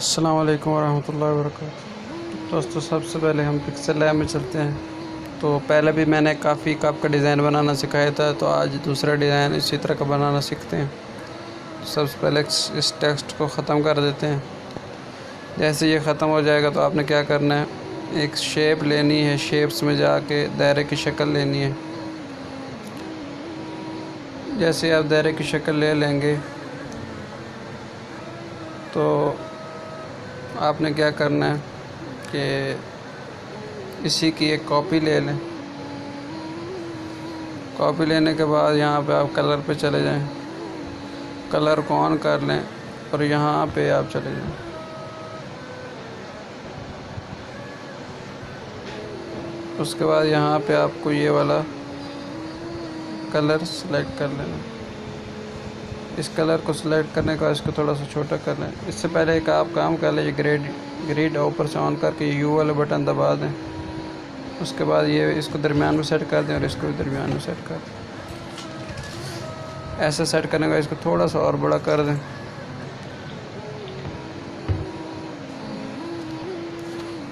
अस्सलाम वालेकुम वरहमतुल्लाहि वबरकातुहू। दोस्तों, सबसे पहले हम पिक्सल लैब में चलते हैं। तो पहले भी मैंने काफ़ी कप का डिज़ाइन बनाना सिखाया था, तो आज दूसरा डिज़ाइन इसी तरह का बनाना सीखते हैं। सबसे पहले इस टेक्स्ट को ख़त्म कर देते हैं। जैसे ये ख़त्म हो जाएगा तो आपने क्या करना है, एक शेप लेनी है, शेप्स में जाके दायरे की शक्ल लेनी है। जैसे आप दायरे की शक्ल ले लेंगे तो आपने क्या करना है कि इसी की एक कॉपी ले लें। कॉपी लेने के बाद यहाँ पे आप कलर पे चले जाएं, कलर को ऑन कर लें और यहाँ पे आप चले जाएं। उसके बाद यहाँ पे आपको ये वाला कलर सेलेक्ट कर लेना। इस कलर को सिलेक्ट करने के बाद इसको थोड़ा सा छोटा कर लें। इससे पहले एक आप काम कर लें, ग्रिड ऊपर से ऑन करके यू वाला बटन दबा दें। उसके बाद ये इसको दरमियान में सेट कर दें और इसको भी दरमियान में सेट कर दें। ऐसे सेट करने के बाद इसको थोड़ा सा और बड़ा कर दें।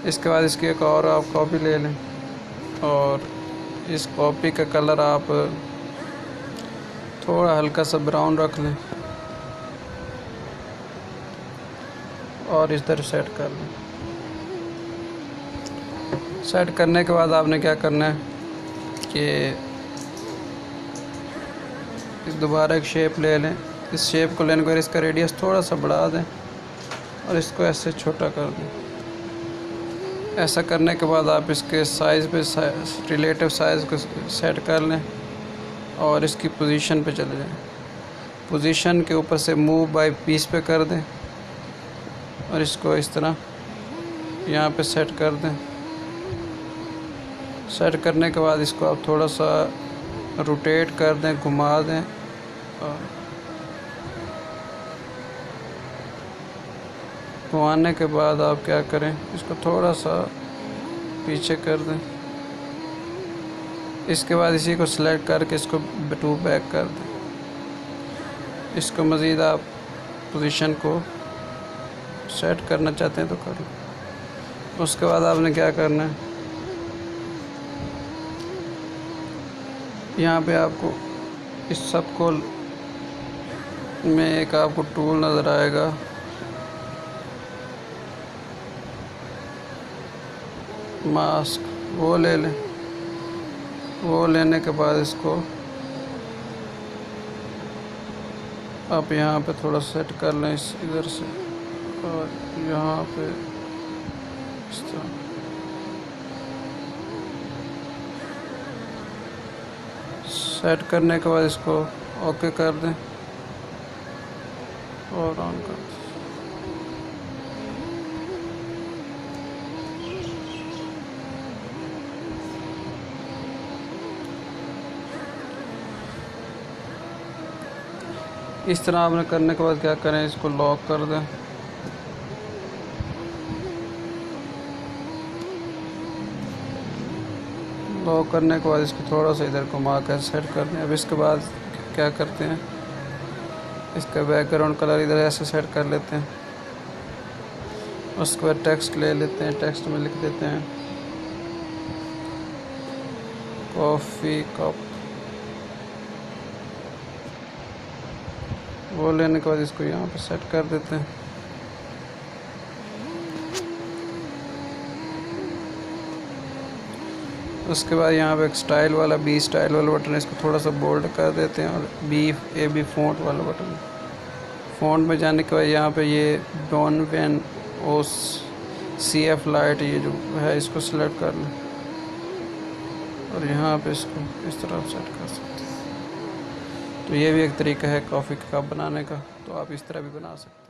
इसके बाद इसकी एक और आप कॉपी ले लें और इस कॉपी का कलर आप थोड़ा हल्का सा ब्राउन रख लें और इस तरह सेट कर लें। सेट करने के बाद आपने क्या करना है कि दोबारा एक शेप ले लें। इस शेप को लेने के बाद इसका रेडियस थोड़ा सा बढ़ा दें और इसको ऐसे छोटा कर दें। ऐसा करने के बाद आप इसके साइज़ पे रिलेटिव साइज़ को सेट कर लें और इसकी पोजीशन पे चले जाएं। पोजीशन के ऊपर से मूव बाय पीस पे कर दें और इसको इस तरह यहाँ पे सेट कर दें। सेट करने के बाद इसको आप थोड़ा सा रोटेट कर दें, घुमा दें और घुमाने के बाद आप क्या करें, इसको थोड़ा सा पीछे कर दें। इसके बाद इसी को सिलेक्ट करके इसको टू बैक कर दें। इसको मज़ीद आप पोजीशन को सेट करना चाहते हैं तो कर लें। उसके बाद आपने क्या करना है, यहाँ पे आपको इस सब को में एक आपको टूल नज़र आएगा, मास्क, वो ले लें। वो लेने के बाद इसको आप यहाँ पे थोड़ा सेट कर लें इस इधर से और यहाँ पे इस तरह। सेट करने के बाद इसको ओके कर दें और ऑन कर दें। इस तरह आपने करने के बाद क्या करें, इसको लॉक कर दें। लॉक करने के बाद इसको थोड़ा सा इधर घुमा कर सेट कर दें। अब इसके बाद क्या करते हैं, इसका बैकग्राउंड कलर इधर ऐसे सेट कर लेते हैं। उसके बाद टेक्स्ट ले लेते हैं, टेक्स्ट में लिख देते हैं कॉफ़ी कप। वो लेने के बाद इसको यहाँ पे सेट कर देते हैं। उसके बाद यहाँ पे एक स्टाइल वाला स्टाइल वाला बटन है, इसको थोड़ा सा बोल्ड कर देते हैं और बी फ़ॉन्ट वाला बटन। फ़ॉन्ट में जाने के बाद यहाँ पे ये डॉनवेन ओ CF लाइट ये जो है इसको सिलेक्ट कर लें और यहाँ पे इसको इस तरह सेट कर सकते हैं। तो ये भी एक तरीका है कॉफ़ी का कप बनाने का, तो आप इस तरह भी बना सकते हैं।